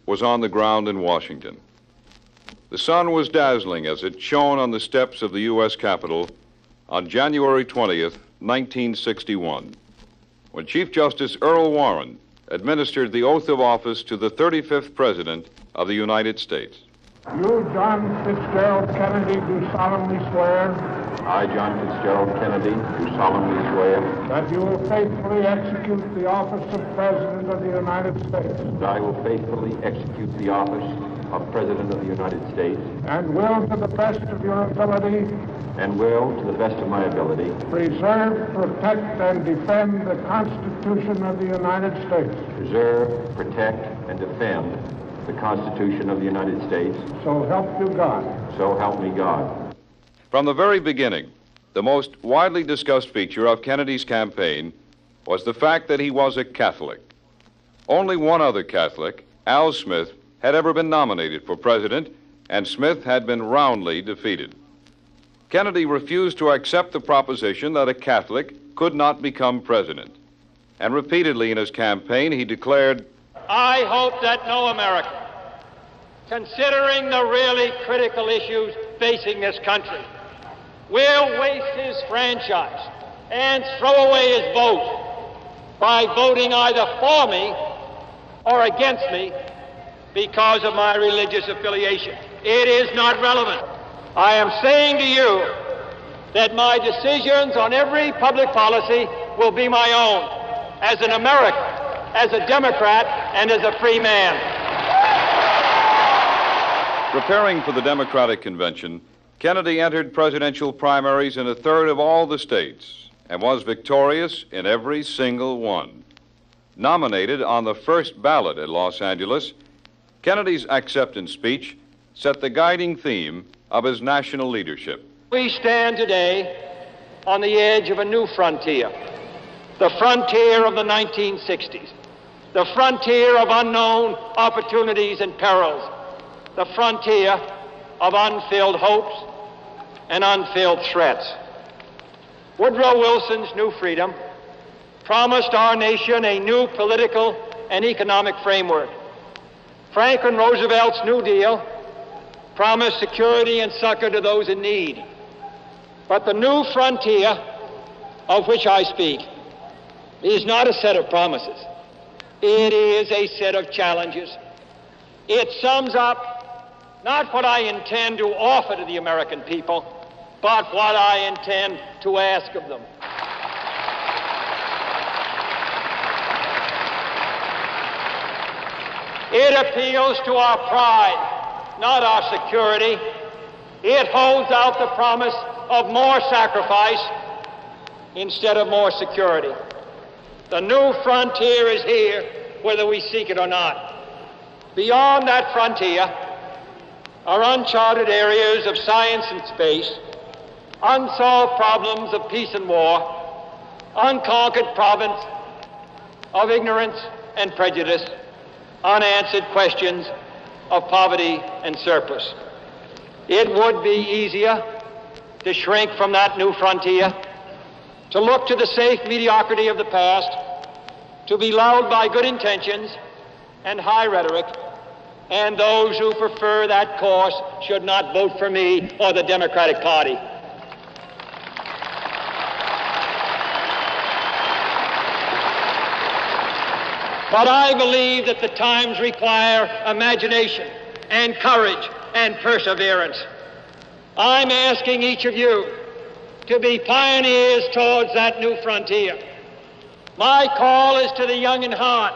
was on the ground in Washington. The sun was dazzling as it shone on the steps of the U.S. Capitol on January 20th, 1961, when Chief Justice Earl Warren administered the oath of office to the 35th President of the United States. You, John Fitzgerald Kennedy, do solemnly swear. I, John Fitzgerald Kennedy, do solemnly swear. That you will faithfully execute the office of President of the United States. That I will faithfully execute the office of President of the United States. And will, to the best of your ability. And will, to the best of my ability. Preserve, protect, and defend the Constitution of the United States. Preserve, protect, and defend the Constitution of the United States. So help you God. So help me God. From the very beginning, the most widely discussed feature of Kennedy's campaign was the fact that he was a Catholic. Only one other Catholic, Al Smith, had ever been nominated for president, and Smith had been roundly defeated. Kennedy refused to accept the proposition that a Catholic could not become president. And repeatedly in his campaign, he declared, I hope that no American, considering the really critical issues facing this country, will waste his franchise and throw away his vote by voting either for me or against me because of my religious affiliation. It is not relevant. I am saying to you that my decisions on every public policy will be my own as an American, as a Democrat, and as a free man. Preparing for the Democratic Convention, Kennedy entered presidential primaries in a third of all the states and was victorious in every single one. Nominated on the first ballot at Los Angeles, Kennedy's acceptance speech set the guiding theme of his national leadership. We stand today on the edge of a new frontier, the frontier of the 1960s, the frontier of unknown opportunities and perils, the frontier of unfilled hopes and unfilled threats. Woodrow Wilson's New Freedom promised our nation a new political and economic framework. Franklin Roosevelt's New Deal promised security and succor to those in need. But the new frontier of which I speak is not a set of promises. It is a set of challenges. It sums up not what I intend to offer to the American people, but what I intend to ask of them. It appeals to our pride, not our security. It holds out the promise of more sacrifice instead of more security. The new frontier is here, whether we seek it or not. Beyond that frontier are uncharted areas of science and space, unsolved problems of peace and war, unconquered province of ignorance and prejudice, unanswered questions of poverty and surplus. It would be easier to shrink from that new frontier, to look to the safe mediocrity of the past, to be lulled by good intentions and high rhetoric, and those who prefer that course should not vote for me or the Democratic Party. But I believe that the times require imagination and courage and perseverance. I'm asking each of you to be pioneers towards that new frontier. My call is to the young in heart,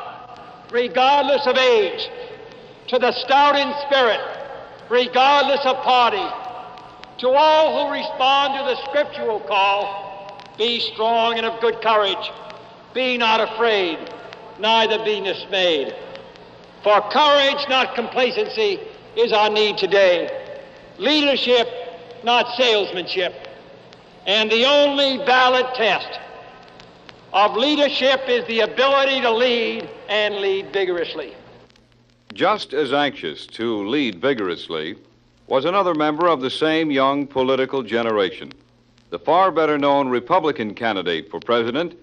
regardless of age, to the stout in spirit, regardless of party, to all who respond to the scriptural call, be strong and of good courage, be not afraid, neither be dismayed. For courage, not complacency, is our need today. Leadership, not salesmanship. And the only valid test of leadership is the ability to lead and lead vigorously. Just as anxious to lead vigorously was another member of the same young political generation, the far better known Republican candidate for president,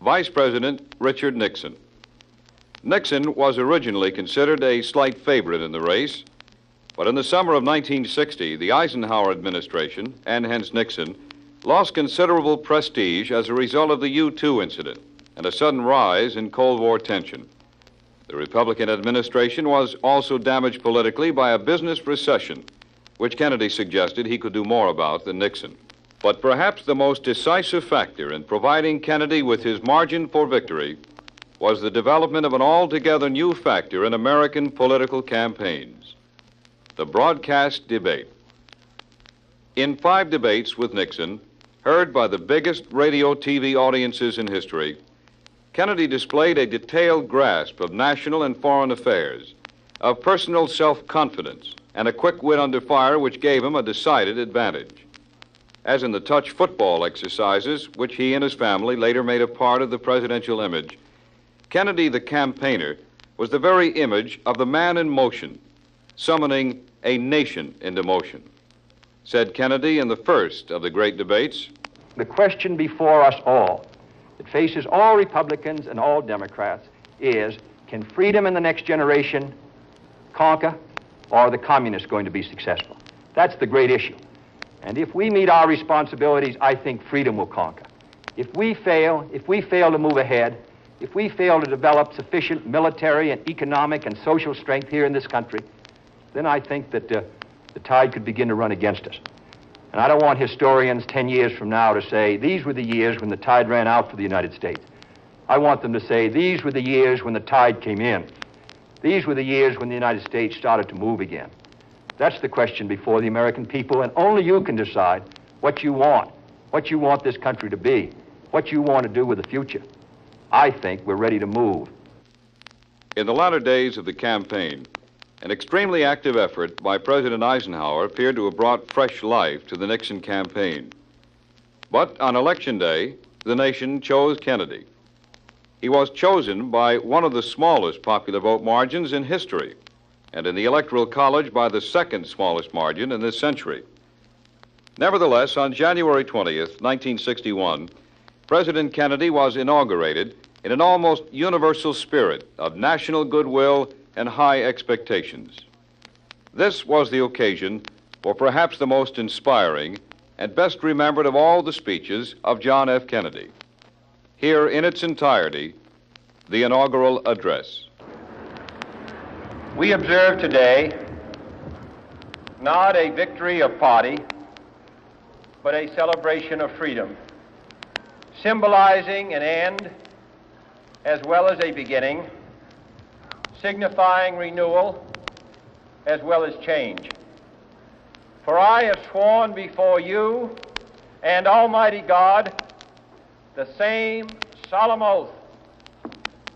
Vice President Richard Nixon. Nixon was originally considered a slight favorite in the race, but in the summer of 1960, the Eisenhower administration, and hence Nixon, lost considerable prestige as a result of the U-2 incident and a sudden rise in Cold War tension. The Republican administration was also damaged politically by a business recession, which Kennedy suggested he could do more about than Nixon. But perhaps the most decisive factor in providing Kennedy with his margin for victory was the development of an altogether new factor in American political campaigns: the broadcast debate. In 5 debates with Nixon, heard by the biggest radio-TV audiences in history, Kennedy displayed a detailed grasp of national and foreign affairs, of personal self-confidence, and a quick wit under fire which gave him a decided advantage. As in the touch football exercises, which he and his family later made a part of the presidential image, Kennedy, the campaigner, was the very image of the man in motion, summoning a nation into motion. Said Kennedy in the first of the great debates, The question before us all, that faces all Republicans and all Democrats, is, can freedom in the next generation conquer, or are the communists going to be successful? That's the great issue. And if we meet our responsibilities, I think freedom will conquer. If we fail to move ahead, if we fail to develop sufficient military and economic and social strength here in this country, then I think that the tide could begin to run against us. And I don't want historians 10 years from now to say, these were the years when the tide ran out for the United States. I want them to say, these were the years when the tide came in. These were the years when the United States started to move again. That's the question before the American people, and only you can decide what you want this country to be, what you want to do with the future. I think we're ready to move. In the latter days of the campaign, an extremely active effort by President Eisenhower appeared to have brought fresh life to the Nixon campaign. But on Election Day, the nation chose Kennedy. He was chosen by one of the smallest popular vote margins in history, and in the Electoral College by the second smallest margin in this century. Nevertheless, on January 20th, 1961, President Kennedy was inaugurated in an almost universal spirit of national goodwill and high expectations. This was the occasion for perhaps the most inspiring and best remembered of all the speeches of John F. Kennedy. Here in its entirety, the Inaugural Address. We observe today not a victory of party, but a celebration of freedom, symbolizing an end as well as a beginning, signifying renewal as well as change. For I have sworn before you and Almighty God the same solemn oath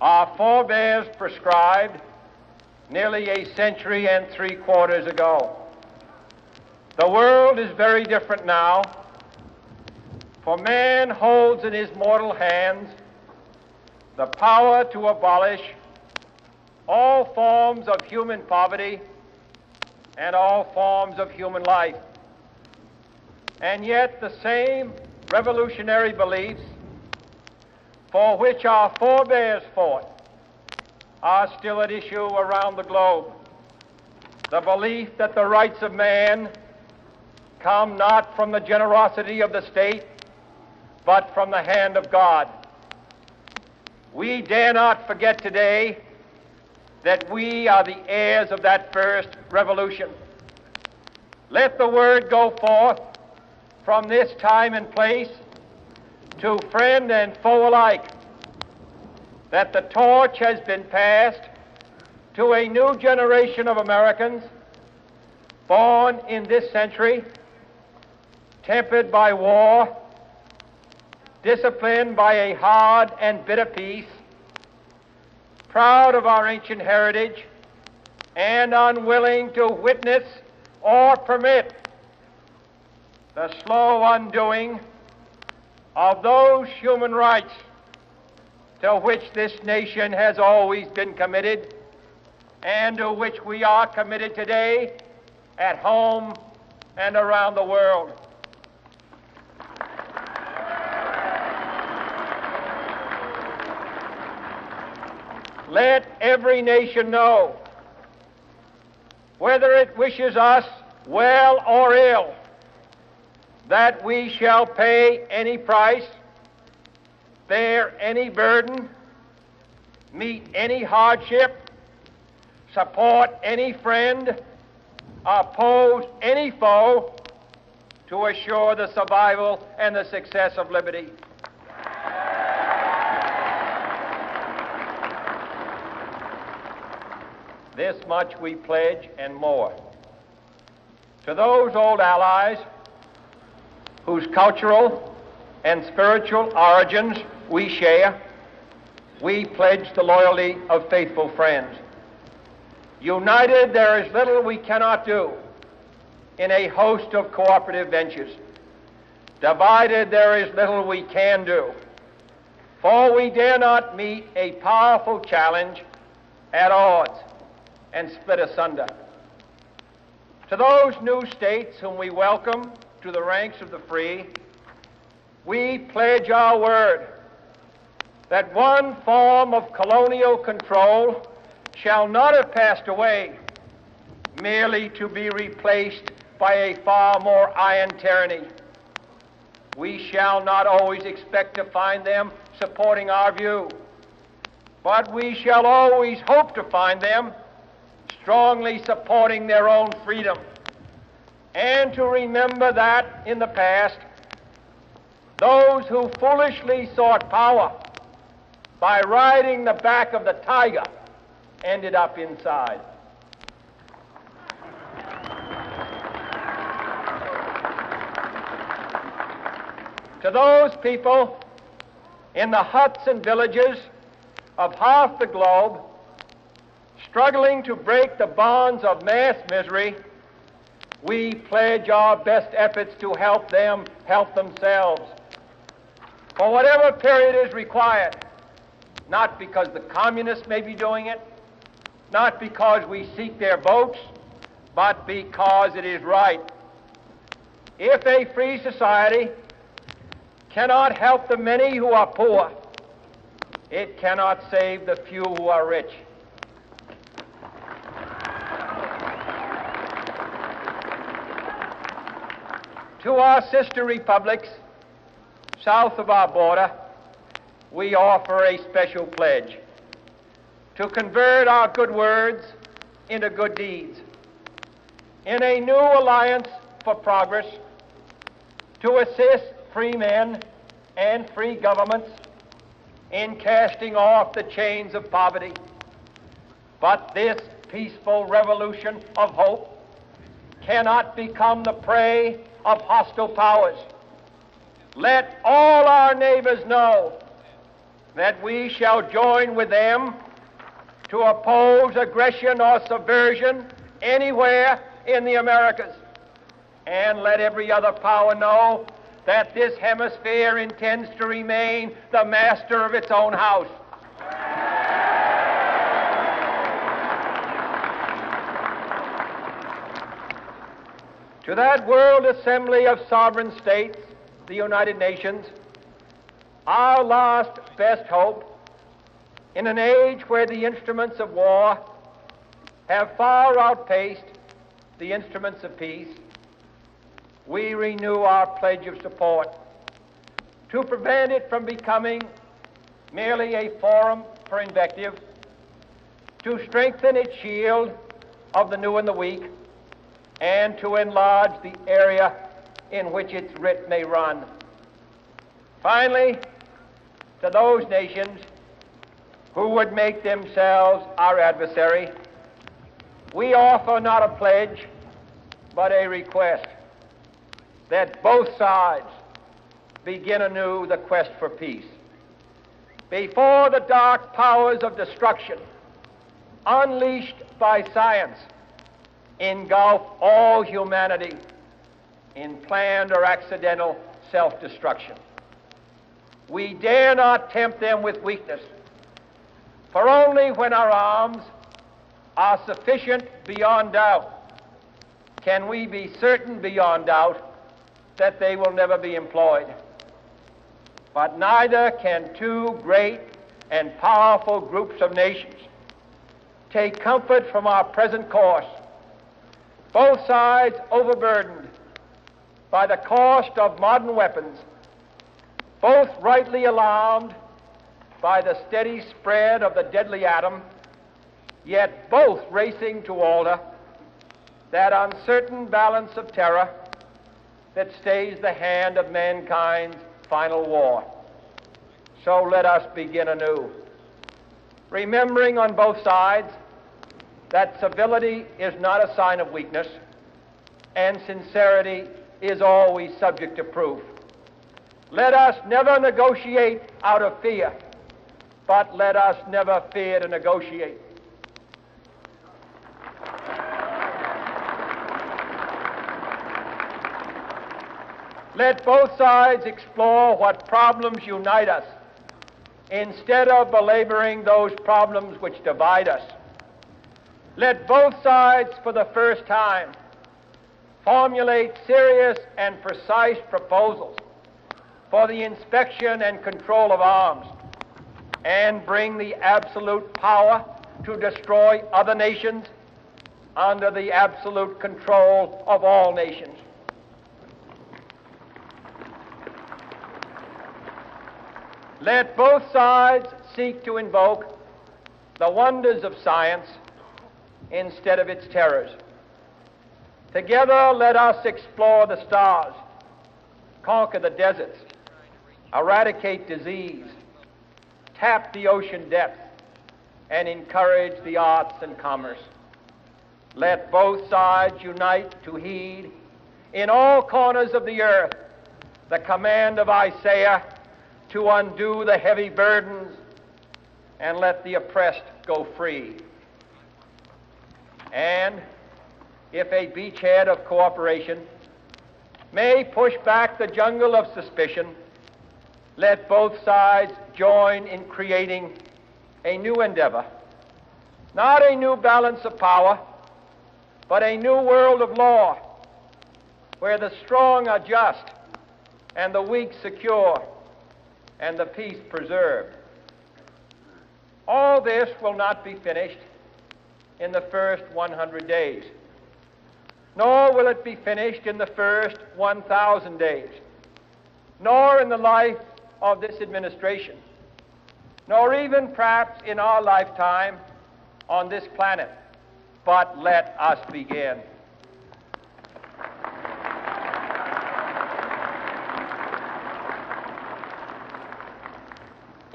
our forebears prescribed nearly a century and 3/4 ago. The world is very different now, for man holds in his mortal hands the power to abolish all forms of human poverty and all forms of human life. And yet the same revolutionary beliefs for which our forebears fought are still at issue around the globe. The belief that the rights of man come not from the generosity of the state, but from the hand of God. We dare not forget today that we are the heirs of that first revolution. Let the word go forth from this time and place to friend and foe alike that the torch has been passed to a new generation of Americans born in this century, tempered by war, disciplined by a hard and bitter peace, proud of our ancient heritage, and unwilling to witness or permit the slow undoing of those human rights to which this nation has always been committed and to which we are committed today at home and around the world. let every nation know, whether it wishes us well or ill, that we shall pay any price, bear any burden, meet any hardship, support any friend, oppose any foe to assure the survival and the success of liberty. This much we pledge and more. To those old allies whose cultural and spiritual origins we share, we pledge the loyalty of faithful friends. United, there is little we cannot do in a host of cooperative ventures. Divided, there is little we can do, for we dare not meet a powerful challenge at odds and split asunder. To those new states whom we welcome to the ranks of the free, we pledge our word that one form of colonial control shall not have passed away merely to be replaced by a far more iron tyranny. We shall not always expect to find them supporting our view, but we shall always hope to find them strongly supporting their own freedom, and to remember that in the past, those who foolishly sought power by riding the back of the tiger ended up inside. To those people in the huts and villages of half the globe struggling to break the bonds of mass misery, we pledge our best efforts to help them help themselves for whatever period is required, not because the communists may be doing it, not because we seek their votes, but because it is right. If a free society cannot help the many who are poor, it cannot save the few who are rich. To our sister republics south of our border, we offer a special pledge to convert our good words into good deeds, in a new alliance for progress, to assist free men and free governments in casting off the chains of poverty. But this peaceful revolution of hope cannot become the prey of hostile powers. Let all our neighbors know that we shall join with them to oppose aggression or subversion anywhere in the Americas. And let every other power know that this hemisphere intends to remain the master of its own house. To that World Assembly of Sovereign States, the United Nations, our last best hope, in an age where the instruments of war have far outpaced the instruments of peace, we renew our pledge of support to prevent it from becoming merely a forum for invective, to strengthen its shield of the new and the weak, and to enlarge the area in which its writ may run. Finally, to those nations who would make themselves our adversary, we offer not a pledge, but a request that both sides begin anew the quest for peace. Before the dark powers of destruction, unleashed by science, engulf all humanity in planned or accidental self-destruction, we dare not tempt them with weakness, for only when our arms are sufficient beyond doubt can we be certain beyond doubt that they will never be employed. But neither can two great and powerful groups of nations take comfort from our present course, both sides overburdened by the cost of modern weapons, both rightly alarmed by the steady spread of the deadly atom, yet both racing to alter that uncertain balance of terror that stays the hand of mankind's final war. So let us begin anew, remembering on both sides that civility is not a sign of weakness, and sincerity is always subject to proof. Let us never negotiate out of fear, but let us never fear to negotiate. Let both sides explore what problems unite us, instead of belaboring those problems which divide us. Let both sides, for the first time, formulate serious and precise proposals for the inspection and control of arms, and bring the absolute power to destroy other nations under the absolute control of all nations. Let both sides seek to invoke the wonders of science instead of its terrors. Together, let us explore the stars, conquer the deserts, eradicate disease, tap the ocean depths, and encourage the arts and commerce. Let both sides unite to heed in all corners of the earth the command of Isaiah to undo the heavy burdens and let the oppressed go free. And if a beachhead of cooperation may push back the jungle of suspicion, let both sides join in creating a new endeavor, not a new balance of power, but a new world of law, where the strong are just and the weak secure and the peace preserved. All this will not be finished in the first 100 days, nor will it be finished in the first 1,000 days, nor in the life of this administration, nor even perhaps in our lifetime on this planet. But let us begin.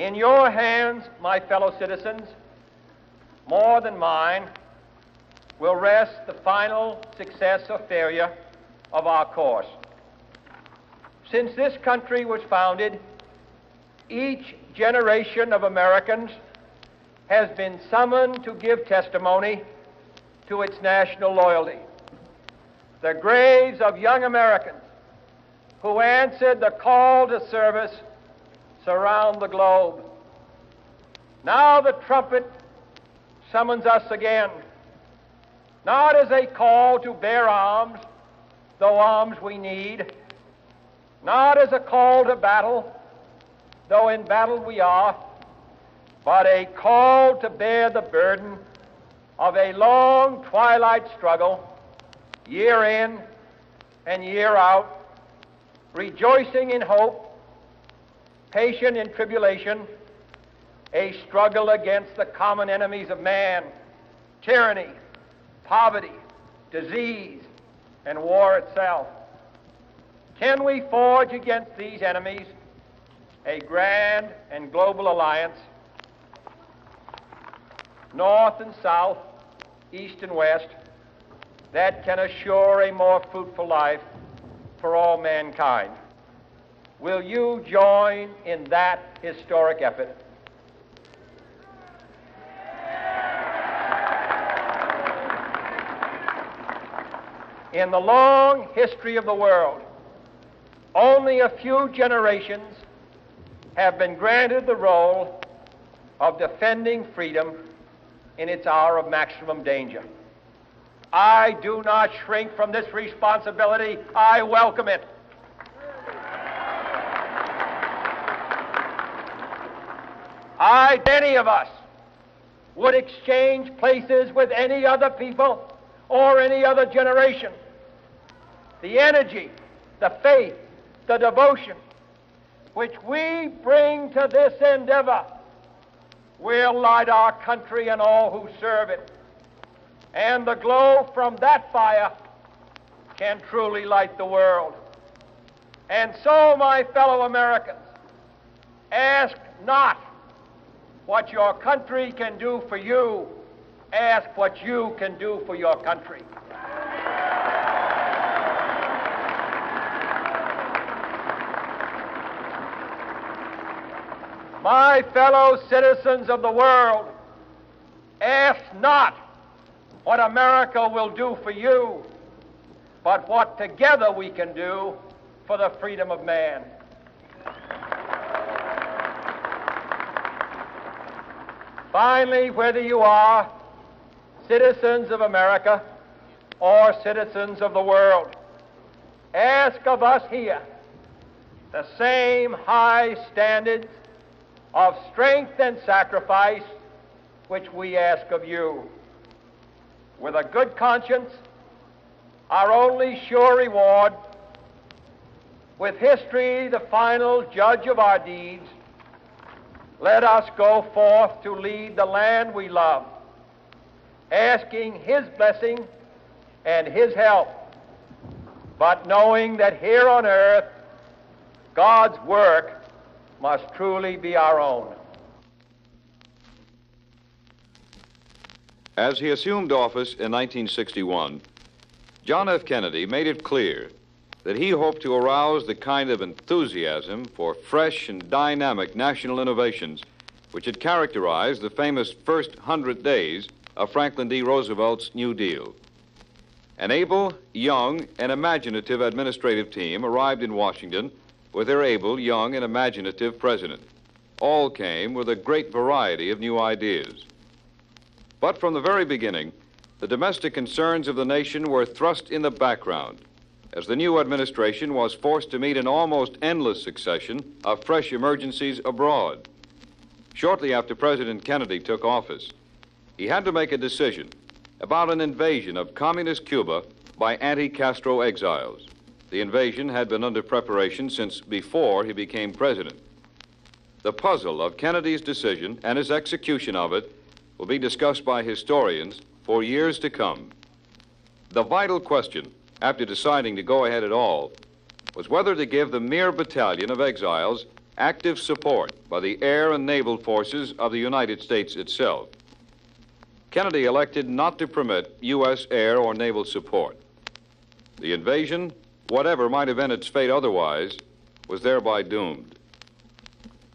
In your hands, my fellow citizens, more than mine, will rest the final success or failure of our course. Since this country was founded, each generation of Americans has been summoned to give testimony to its national loyalty. The graves of young Americans who answered the call to service surround the globe. Now the trumpet summons us again, not as a call to bear arms, though arms we need, not as a call to battle, though in battle we are, but a call to bear the burden of a long twilight struggle, year in and year out, rejoicing in hope, patient in tribulation, a struggle against the common enemies of man, tyranny, poverty, disease, and war itself. Can we forge against these enemies a grand and global alliance, north and south, east and west, that can assure a more fruitful life for all mankind? Will you join in that historic effort? In the long history of the world, only a few generations have been granted the role of defending freedom in its hour of maximum danger. I do not shrink from this responsibility. I welcome it. Any of us would exchange places with any other people or any other generation. The energy, the faith, the devotion which we bring to this endeavor will light our country and all who serve it. And the glow from that fire can truly light the world. And so, my fellow Americans, ask not what your country can do for you, ask what you can do for your country. My fellow citizens of the world, ask not what America will do for you, but what together we can do for the freedom of man. Finally, whether you are citizens of America or citizens of the world, ask of us here the same high standards of strength and sacrifice which we ask of you. With a good conscience, our only sure reward, with history the final judge of our deeds, let us go forth to lead the land we love, asking His blessing and His help, but knowing that here on earth, God's work must truly be our own. As he assumed office in 1961, John F. Kennedy made it clear that he hoped to arouse the kind of enthusiasm for fresh and dynamic national innovations which had characterized the famous first 100 days of Franklin D. Roosevelt's New Deal. An able, young, and imaginative administrative team arrived in Washington with their able, young, and imaginative president. All came with a great variety of new ideas. But from the very beginning, the domestic concerns of the nation were thrust in the background as the new administration was forced to meet an almost endless succession of fresh emergencies abroad. Shortly after President Kennedy took office, he had to make a decision about an invasion of communist Cuba by anti-Castro exiles. The invasion had been under preparation since before he became president. The puzzle of Kennedy's decision and his execution of it will be discussed by historians for years to come. The vital question, after deciding to go ahead at all, was whether to give the mere battalion of exiles active support by the air and naval forces of the United States itself. Kennedy elected not to permit U.S. air or naval support. The invasion, whatever might have been its fate otherwise, was thereby doomed.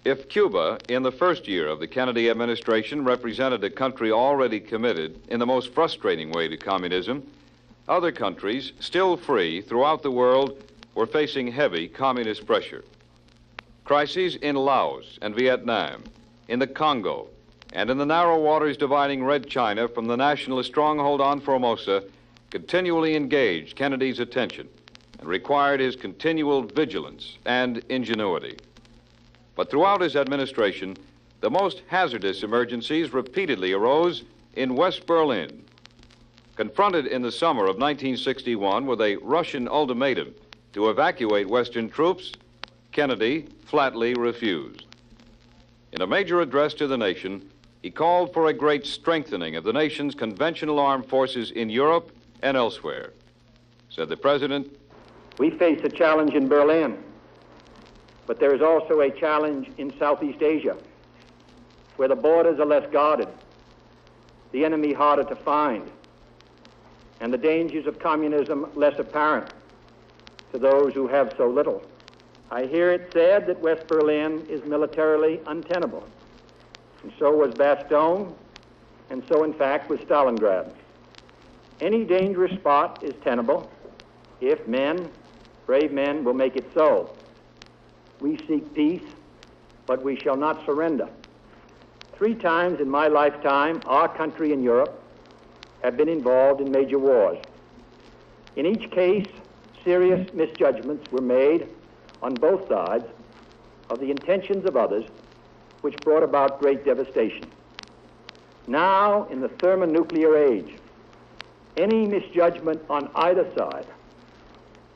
If Cuba, in the first year of the Kennedy administration, represented a country already committed in the most frustrating way to communism, other countries, still free throughout the world, were facing heavy communist pressure. Crises in Laos and Vietnam, in the Congo, and in the narrow waters dividing Red China from the nationalist stronghold on Formosa continually engaged Kennedy's attention and required his continual vigilance and ingenuity. But throughout his administration, the most hazardous emergencies repeatedly arose in West Berlin. Confronted in the summer of 1961 with a Russian ultimatum to evacuate Western troops, Kennedy flatly refused. In a major address to the nation, he called for a great strengthening of the nation's conventional armed forces in Europe and elsewhere. Said the president, "We face a challenge in Berlin, but there is also a challenge in Southeast Asia, where the borders are less guarded, the enemy harder to find, and the dangers of communism less apparent to those who have so little. I hear it said that West Berlin is militarily untenable, and so was Bastogne, and so in fact was Stalingrad. Any dangerous spot is tenable if men, brave men, will make it so. We seek peace, but we shall not surrender. 3 times in my lifetime, our country and Europe have been involved in major wars. In each case, serious misjudgments were made on both sides of the intentions of others which brought about great devastation. Now, in the thermonuclear age, any misjudgment on either side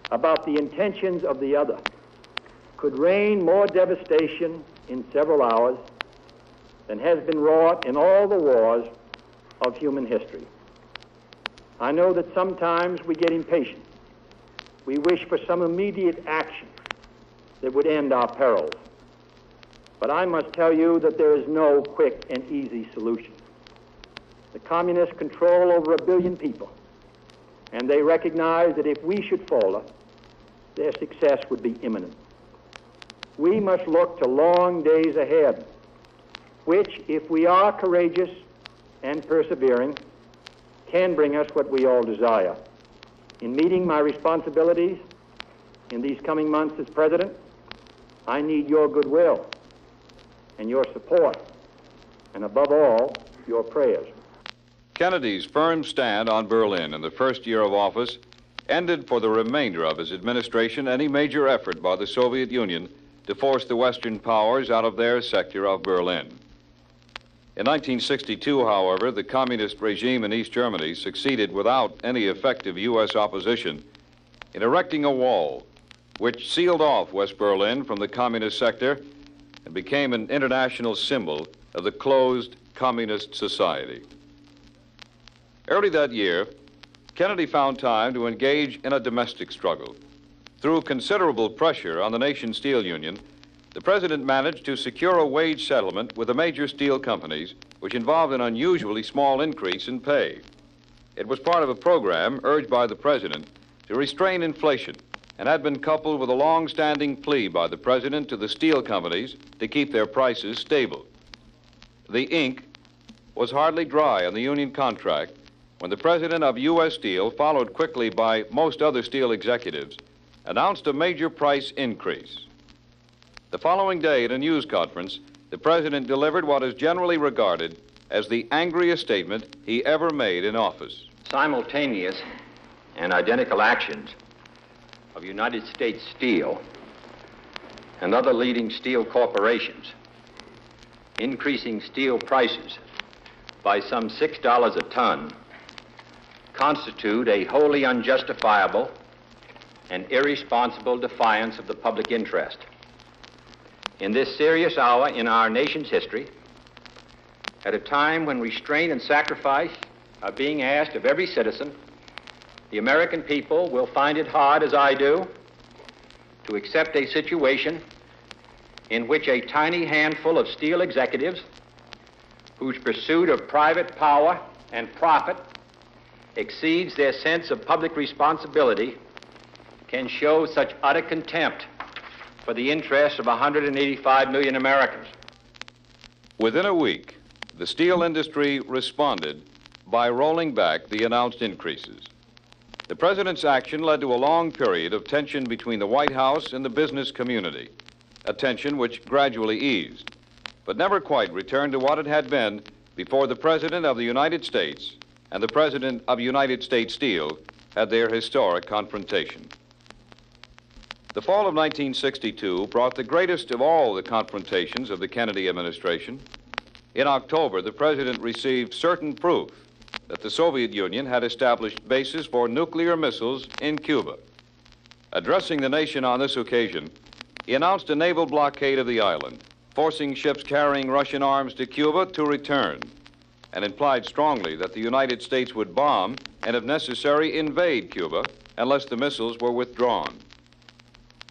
about the intentions of the other could rain more devastation in several hours than has been wrought in all the wars of human history. I know that sometimes we get impatient. We wish for some immediate action that would end our perils. But I must tell you that there is no quick and easy solution. The communists control over 1 billion people, and they recognize that if we should falter, their success would be imminent. We must look to long days ahead, which, if we are courageous and persevering, can bring us what we all desire. In meeting my responsibilities in these coming months as president, I need your goodwill and your support, and above all, your prayers. Kennedy's firm stand on Berlin in the first year of office ended for the remainder of his administration any major effort by the Soviet Union to force the Western powers out of their sector of Berlin. In 1962, however, the communist regime in East Germany succeeded without any effective U.S. opposition in erecting a wall which sealed off West Berlin from the communist sector and became an international symbol of the closed communist society. Early that year, Kennedy found time to engage in a domestic struggle. Through considerable pressure on the nation's steel union, the president managed to secure a wage settlement with the major steel companies, which involved an unusually small increase in pay. It was part of a program urged by the president to restrain inflation and had been coupled with a long-standing plea by the president to the steel companies to keep their prices stable. The ink was hardly dry on the union contract when the president of U.S. Steel, followed quickly by most other steel executives, announced a major price increase. The following day at a news conference, the president delivered what is generally regarded as the angriest statement he ever made in office. Simultaneous and identical actions of United States Steel and other leading steel corporations increasing steel prices by some $6 a ton constitute a wholly unjustifiable and irresponsible defiance of the public interest. In this serious hour in our nation's history, at a time when restraint and sacrifice are being asked of every citizen, the American people will find it hard, as I do, to accept a situation in which a tiny handful of steel executives, whose pursuit of private power and profit exceeds their sense of public responsibility, can show such utter contempt for the interests of 185 million Americans. Within a week, the steel industry responded by rolling back the announced increases. The president's action led to a long period of tension between the White House and the business community, a tension which gradually eased, but never quite returned to what it had been before the President of the United States and the President of United States Steel had their historic confrontation. The fall of 1962 brought the greatest of all the confrontations of the Kennedy administration. In October, the president received certain proof that the Soviet Union had established bases for nuclear missiles in Cuba. Addressing the nation on this occasion, he announced a naval blockade of the island, forcing ships carrying Russian arms to Cuba to return, and implied strongly that the United States would bomb and, if necessary, invade Cuba unless the missiles were withdrawn.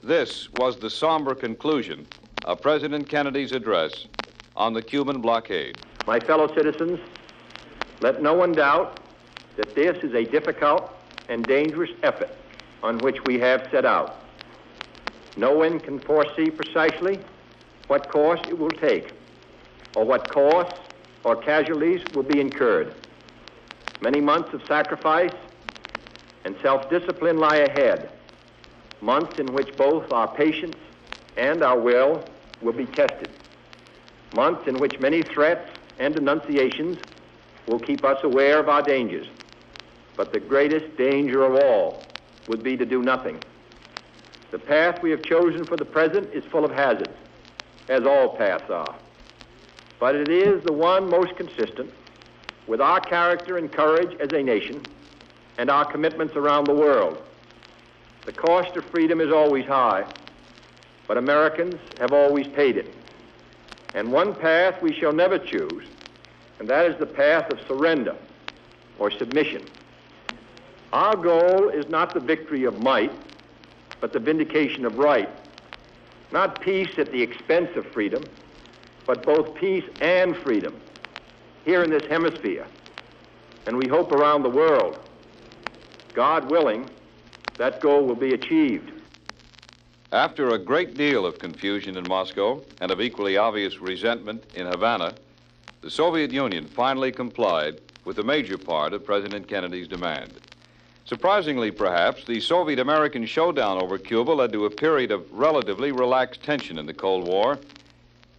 This was the somber conclusion of President Kennedy's address on the Cuban blockade. My fellow citizens, let no one doubt that this is a difficult and dangerous effort on which we have set out. No one can foresee precisely what course it will take, or what costs or casualties will be incurred. Many months of sacrifice and self-discipline lie ahead, months in which both our patience and our will be tested, months in which many threats and denunciations will keep us aware of our dangers. But the greatest danger of all would be to do nothing. The path we have chosen for the present is full of hazards, as all paths are. but it is the one most consistent with our character and courage as a nation and our commitments around the world. The cost of freedom is always high, but Americans have always paid it. And one path we shall never choose, and that is the path of surrender or submission. Our goal is not the victory of might, but the vindication of right. Not peace at the expense of freedom, but both peace and freedom here in this hemisphere, and we hope around the world. God willing, that goal will be achieved. After a great deal of confusion in Moscow and of equally obvious resentment in Havana, the Soviet Union finally complied with the major part of President Kennedy's demand. Surprisingly, perhaps, the Soviet-American showdown over Cuba led to a period of relatively relaxed tension in the Cold War,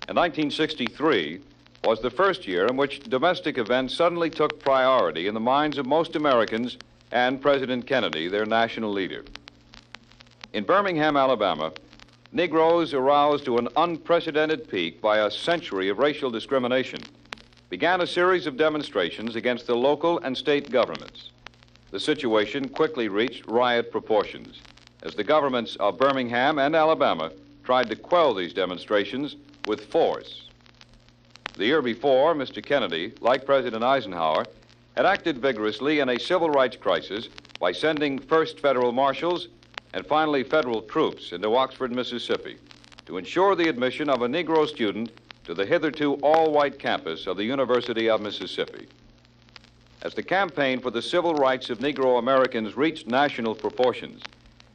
and 1963 was the first year in which domestic events suddenly took priority in the minds of most Americans and President Kennedy, their national leader. In Birmingham, Alabama, Negroes, aroused to an unprecedented peak by a century of racial discrimination, began a series of demonstrations against the local and state governments. The situation quickly reached riot proportions as the governments of Birmingham and Alabama tried to quell these demonstrations with force. The year before, Mr. Kennedy, like President Eisenhower, had acted vigorously in a civil rights crisis by sending first federal marshals and finally federal troops into Oxford, Mississippi, to ensure the admission of a Negro student to the hitherto all-white campus of the University of Mississippi. As the campaign for the civil rights of Negro Americans reached national proportions,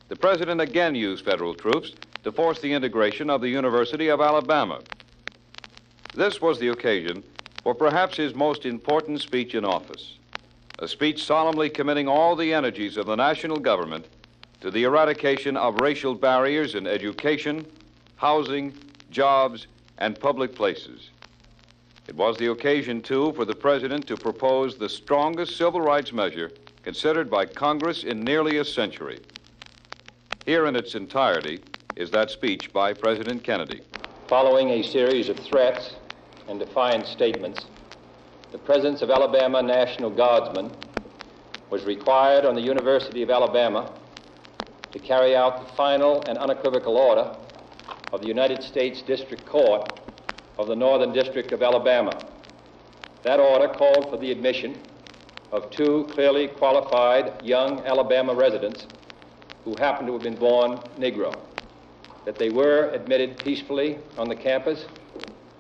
the president again used federal troops to force the integration of the University of Alabama. This was the occasion for perhaps his most important speech in office, a speech solemnly committing all the energies of the national government to the eradication of racial barriers in education, housing, jobs, and public places. It was the occasion, too, for the president to propose the strongest civil rights measure considered by Congress in nearly a century. Here in its entirety is that speech by President Kennedy. Following a series of threats and defiant statements, the presence of Alabama National Guardsmen was required on the University of Alabama to carry out the final and unequivocal order of the United States District Court of the Northern District of Alabama. That order called for the admission of two clearly qualified young Alabama residents who happened to have been born Negro. That they were admitted peacefully on the campus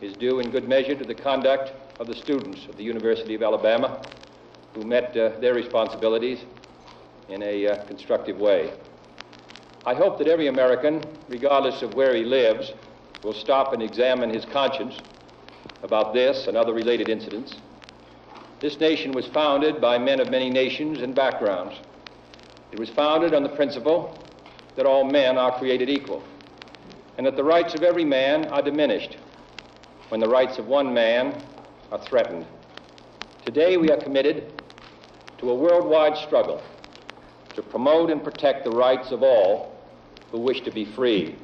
is due in good measure to the conduct of the students of the University of Alabama who met their responsibilities in a constructive way. I hope that every American, regardless of where he lives, will stop and examine his conscience about this and other related incidents. This nation was founded by men of many nations and backgrounds. It was founded on the principle that all men are created equal, and that the rights of every man are diminished when the rights of one man are threatened. Today we are committed to a worldwide struggle to promote and protect the rights of all who wish to be free.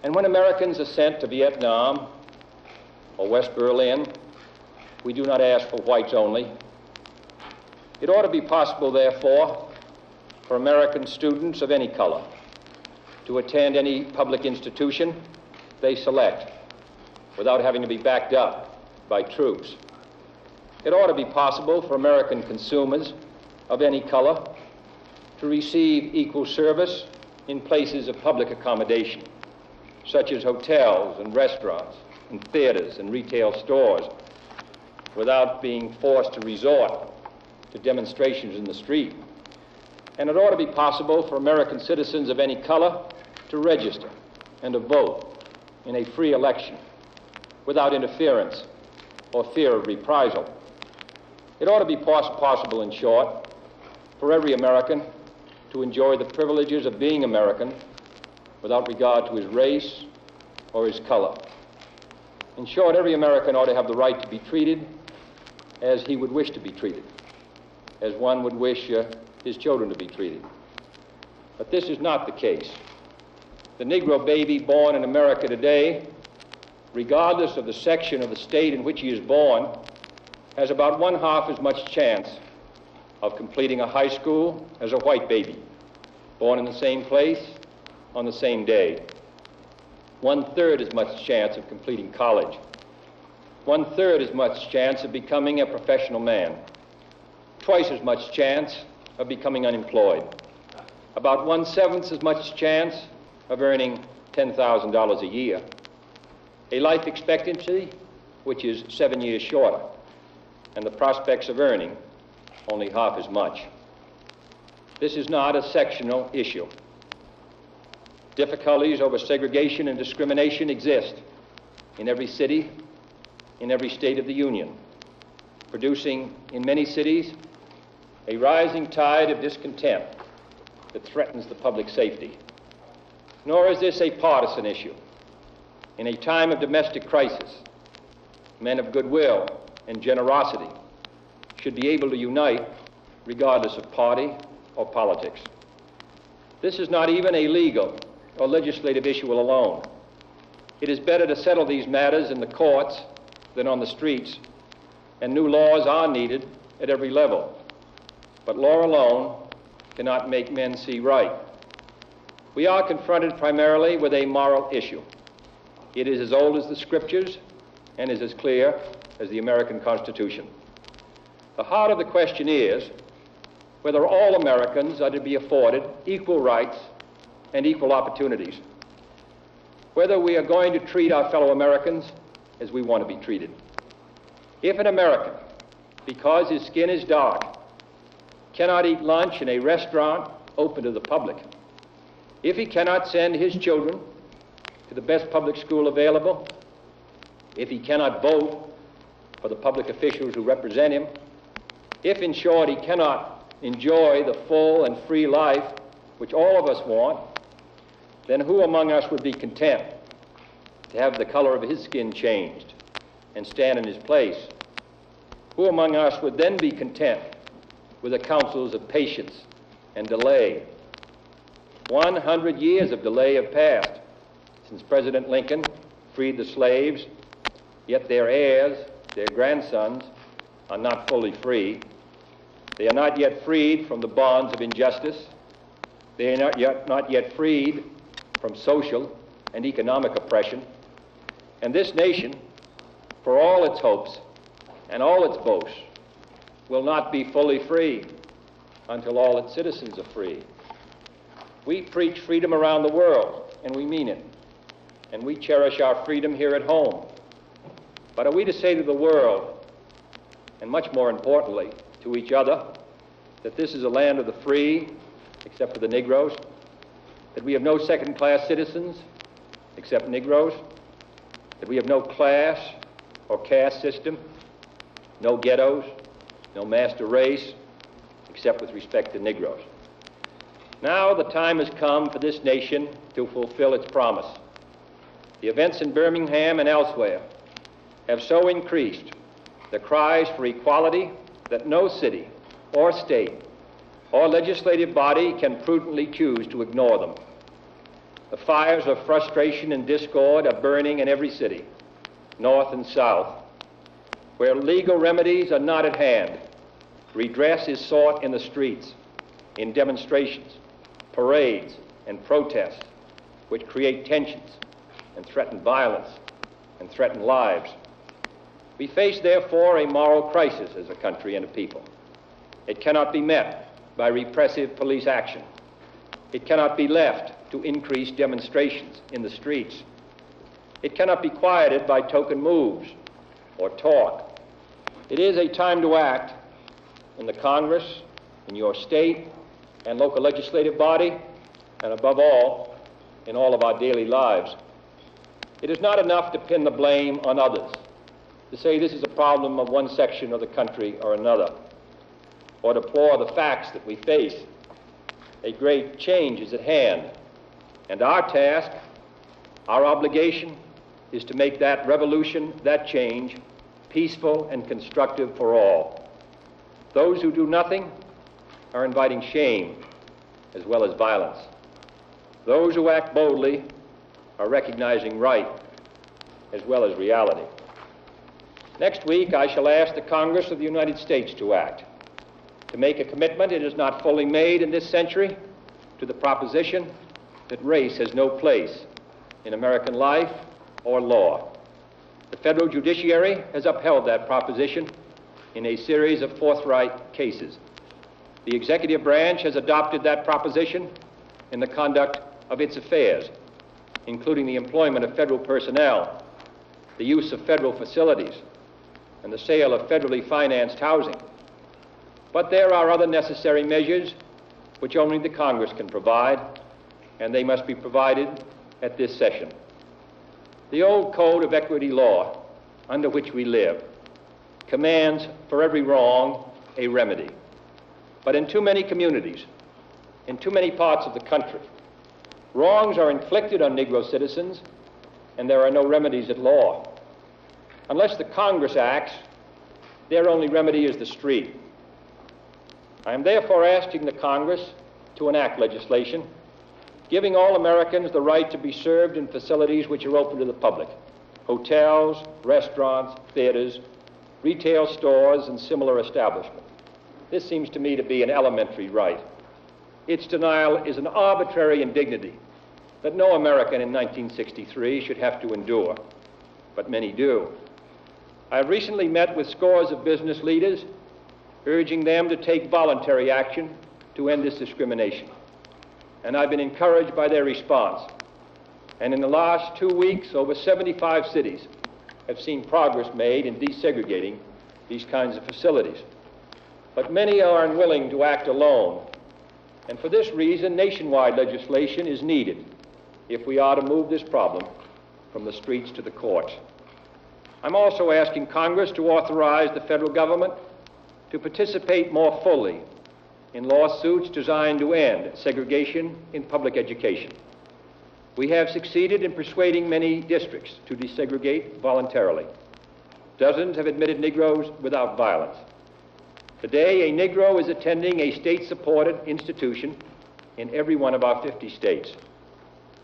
And when Americans are sent to Vietnam or West Berlin, we do not ask for whites only. It ought to be possible, therefore, for American students of any color to attend any public institution they select without having to be backed up by troops. It ought to be possible for American consumers of any color to receive equal service in places of public accommodation, such as hotels and restaurants and theaters and retail stores, without being forced to resort to demonstrations in the street. And it ought to be possible for American citizens of any color to register and to vote in a free election without interference or fear of reprisal. It ought to be possible, in short, for every American to enjoy the privileges of being American without regard to his race or his color. In short, every American ought to have the right to be treated as he would wish to be treated, as one would wish his children to be treated. But this is not the case. The Negro baby born in America today regardless of the section of the state in which he is born, has about 1/2 as much chance of completing a high school as a white baby, born in the same place on the same day. 1/3 as much chance of completing college. 1/3 as much chance of becoming a professional man. Twice as much chance of becoming unemployed. About 1/7 as much chance of earning $10,000 a year. A life expectancy which is 7 years shorter, and the prospects of earning only half as much. This is not a sectional issue. Difficulties over segregation and discrimination exist in every city, in every state of the Union, producing in many cities a rising tide of discontent that threatens the public safety. Nor is this a partisan issue. In a time of domestic crisis, men of goodwill and generosity should be able to unite regardless of party or politics. This is not even a legal or legislative issue alone. It is better to settle these matters in the courts than on the streets, and new laws are needed at every level. But law alone cannot make men see right. We are confronted primarily with a moral issue. It is as old as the Scriptures and is as clear as the American Constitution. The heart of the question is whether all Americans are to be afforded equal rights and equal opportunities, whether we are going to treat our fellow Americans as we want to be treated. If an American, because his skin is dark, cannot eat lunch in a restaurant open to the public, if he cannot send his children to the best public school available, if he cannot vote for the public officials who represent him, if, in short, he cannot enjoy the full and free life which all of us want, then who among us would be content to have the color of his skin changed and stand in his place? Who among us would then be content with the counsels of patience and delay? 100 years of delay have passed since President Lincoln freed the slaves, yet their heirs, their grandsons, are not fully free. They are not yet freed from the bonds of injustice. They are not yet freed from social and economic oppression. And this nation, for all its hopes and all its boasts, will not be fully free until all its citizens are free. We preach freedom around the world, and we mean it. And we cherish our freedom here at home. But are we to say to the world, and much more importantly, to each other, that this is a land of the free, except for the Negroes, that we have no second-class citizens, except Negroes, that we have no class or caste system, no ghettos, no master race, except with respect to Negroes? Now the time has come for this nation to fulfill its promise. The events in Birmingham and elsewhere have so increased the cries for equality that no city or state or legislative body can prudently choose to ignore them. The fires of frustration and discord are burning in every city, north and south. Where legal remedies are not at hand, redress is sought in the streets, in demonstrations, parades, and protests, which create tensions and threaten violence and threaten lives. We face, therefore, a moral crisis as a country and a people. It cannot be met by repressive police action. It cannot be left to increase demonstrations in the streets. It cannot be quieted by token moves or talk. It is a time to act in the Congress, in your state and local legislative body, and above all, in all of our daily lives. It is not enough to pin the blame on others, to say this is a problem of one section of the country or another, or deplore the facts that we face. A great change is at hand, and our task, our obligation, is to make that revolution, that change, peaceful and constructive for all. Those who do nothing are inviting shame as well as violence. Those who act boldly are recognizing right as well as reality. Next week, I shall ask the Congress of the United States to act, to make a commitment it has not fully made in this century to the proposition that race has no place in American life or law. The federal judiciary has upheld that proposition in a series of forthright cases. The executive branch has adopted that proposition in the conduct of its affairs, including the employment of federal personnel, the use of federal facilities, and the sale of federally financed housing. But there are other necessary measures which only the Congress can provide, and they must be provided at this session. The old code of equity law under which we live commands for every wrong a remedy. But in too many communities, in too many parts of the country, wrongs are inflicted on Negro citizens, and there are no remedies at law. Unless the Congress acts, their only remedy is the street. I am therefore asking the Congress to enact legislation giving all Americans the right to be served in facilities which are open to the public: hotels, restaurants, theaters, retail stores, and similar establishments. This seems to me to be an elementary right. Its denial is an arbitrary indignity that no American in 1963 should have to endure, but many do. I have recently met with scores of business leaders, urging them to take voluntary action to end this discrimination. And I've been encouraged by their response. And in the last 2 weeks, over 75 cities have seen progress made in desegregating these kinds of facilities. But many are unwilling to act alone. And for this reason, nationwide legislation is needed if we are to move this problem from the streets to the courts. I'm also asking Congress to authorize the federal government to participate more fully in lawsuits designed to end segregation in public education. We have succeeded in persuading many districts to desegregate voluntarily. Dozens have admitted Negroes without violence. Today, a Negro is attending a state-supported institution in every one of our 50 states,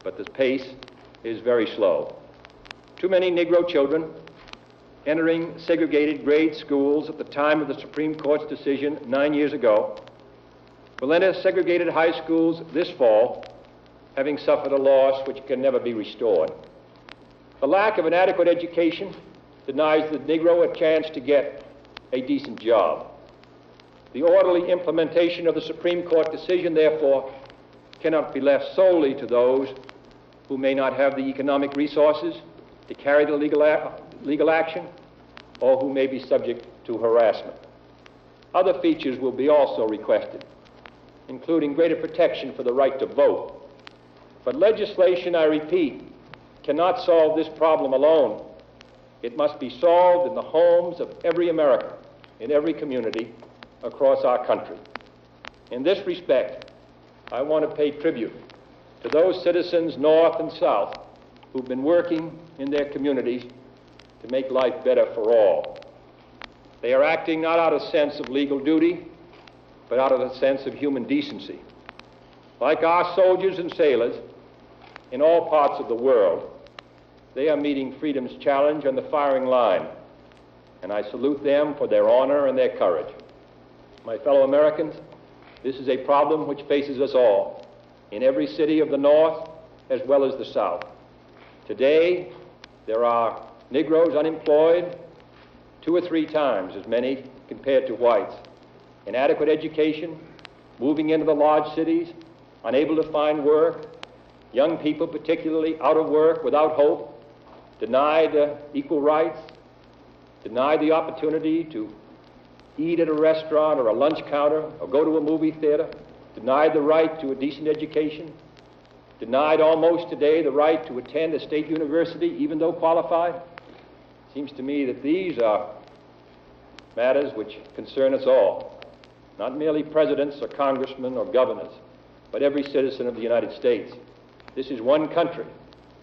but the pace is very slow. Too many Negro children entering segregated grade schools at the time of the Supreme Court's decision 9 years ago will enter segregated high schools this fall, having suffered a loss which can never be restored. The lack of an adequate education denies the Negro a chance to get a decent job. The orderly implementation of the Supreme Court decision, therefore, cannot be left solely to those who may not have the economic resources to carry the legal action, or who may be subject to harassment. Other features will be also requested, including greater protection for the right to vote. But legislation, I repeat, cannot solve this problem alone. It must be solved in the homes of every American, in every community across our country. In this respect, I want to pay tribute to those citizens north and south who've been working in their communities to make life better for all. They are acting not out of a sense of legal duty, but out of a sense of human decency. Like our soldiers and sailors in all parts of the world, they are meeting freedom's challenge on the firing line, and I salute them for their honor and their courage. My fellow Americans, this is a problem which faces us all, in every city of the North as well as the South. Today, there are Negroes unemployed 2 or 3 times as many compared to whites. Inadequate education, moving into the large cities, unable to find work, young people particularly out of work, without hope, denied equal rights, denied the opportunity to eat at a restaurant or a lunch counter or go to a movie theater, denied the right to a decent education, denied almost today the right to attend a state university even though qualified. It seems to me that these are matters which concern us all, not merely presidents or congressmen or governors, but every citizen of the United States. This is one country.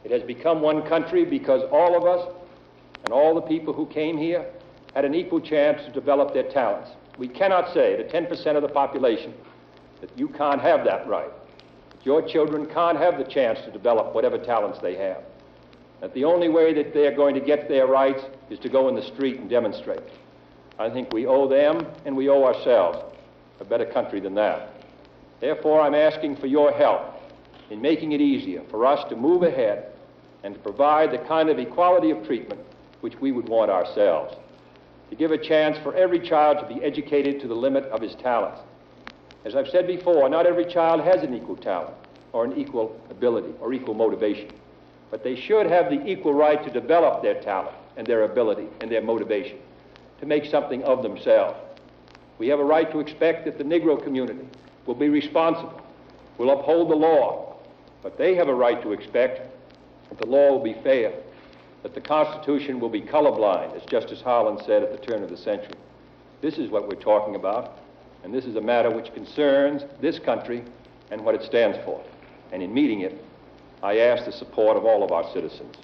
It has become one country because all of us and all the people who came here had an equal chance to develop their talents. We cannot say to 10% of the population that you can't have that right, that your children can't have the chance to develop whatever talents they have. that the only way that they're going to get their rights is to go in the street and demonstrate. I think we owe them and we owe ourselves a better country than that. Therefore, I'm asking for your help in making it easier for us to move ahead and to provide the kind of equality of treatment which we would want ourselves. To give a chance for every child to be educated to the limit of his talents. As I've said before, not every child has an equal talent or an equal ability or equal motivation, but they should have the equal right to develop their talent and their ability and their motivation to make something of themselves. We have a right to expect that the Negro community will be responsible, will uphold the law, but they have a right to expect that the law will be fair, that the Constitution will be colorblind, as Justice Harlan said at the turn of the century. This is what we're talking about, and this is a matter which concerns this country and what it stands for. And in meeting it, I ask the support of all of our citizens.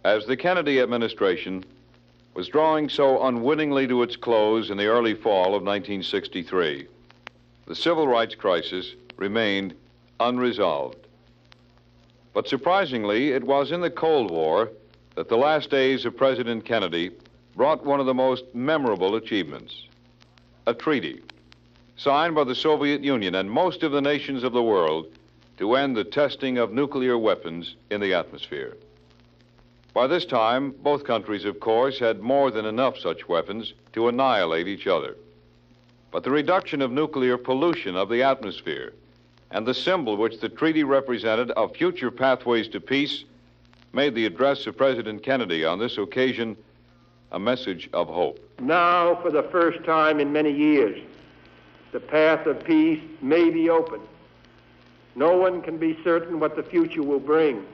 As the Kennedy administration was drawing so unwittingly to its close in the early fall of 1963, the civil rights crisis remained unresolved. But surprisingly, it was in the Cold War that the last days of President Kennedy brought one of the most memorable achievements, a treaty signed by the Soviet Union and most of the nations of the world to end the testing of nuclear weapons in the atmosphere. By this time, both countries, of course, had more than enough such weapons to annihilate each other. But the reduction of nuclear pollution of the atmosphere and the symbol which the treaty represented of future pathways to peace made the address of President Kennedy on this occasion a message of hope. Now, for the first time in many years, the path of peace may be open. No one can be certain what the future will bring.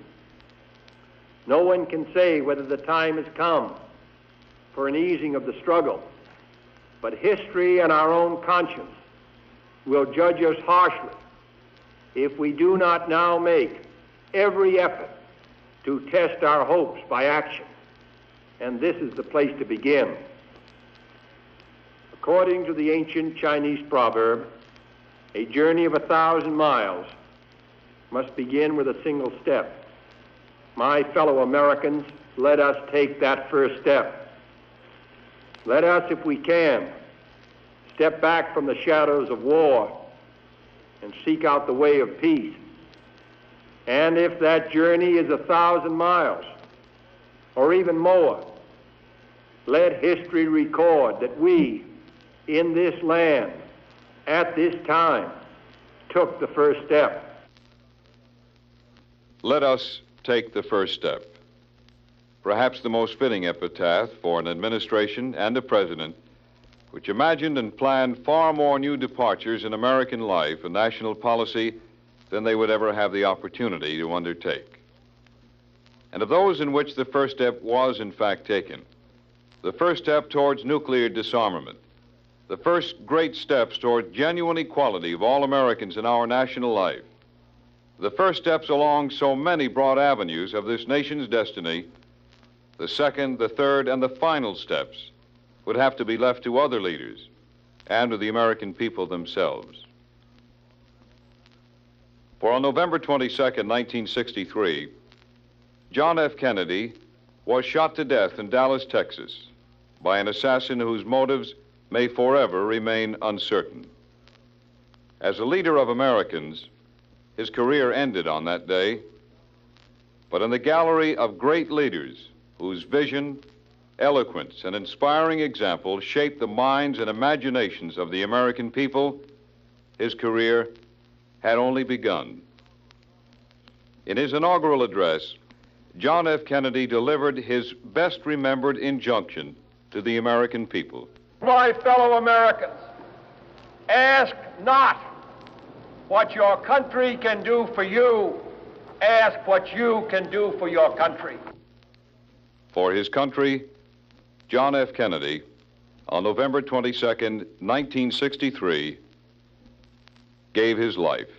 No one can say whether the time has come for an easing of the struggle. But history and our own conscience will judge us harshly if we do not now make every effort to test our hopes by action. And this is the place to begin. According to the ancient Chinese proverb, a journey of 1,000 miles must begin with a single step. My fellow Americans, let us take that first step. Let us, if we can, step back from the shadows of war and seek out the way of peace. And if that journey is 1,000 miles or even more, let history record that we, in this land, at this time, took the first step. Let us take the first step. Perhaps the most fitting epitaph for an administration and a president which imagined and planned far more new departures in American life and national policy than they would ever have the opportunity to undertake. And of those in which the first step was in fact taken, the first step towards nuclear disarmament, the first great steps toward genuine equality of all Americans in our national life, the first steps along so many broad avenues of this nation's destiny, the second, the third, and the final steps would have to be left to other leaders and to the American people themselves. For on November 22nd, 1963, John F. Kennedy was shot to death in Dallas, Texas, by an assassin whose motives may forever remain uncertain. As a leader of Americans, his career ended on that day, but in the gallery of great leaders whose vision, eloquence, and inspiring example shaped the minds and imaginations of the American people, his career had only begun. In his inaugural address, John F. Kennedy delivered his best remembered injunction to the American people. My fellow Americans, ask not what your country can do for you, ask what you can do for your country. For his country, John F. Kennedy, on November 22nd, 1963, gave his life.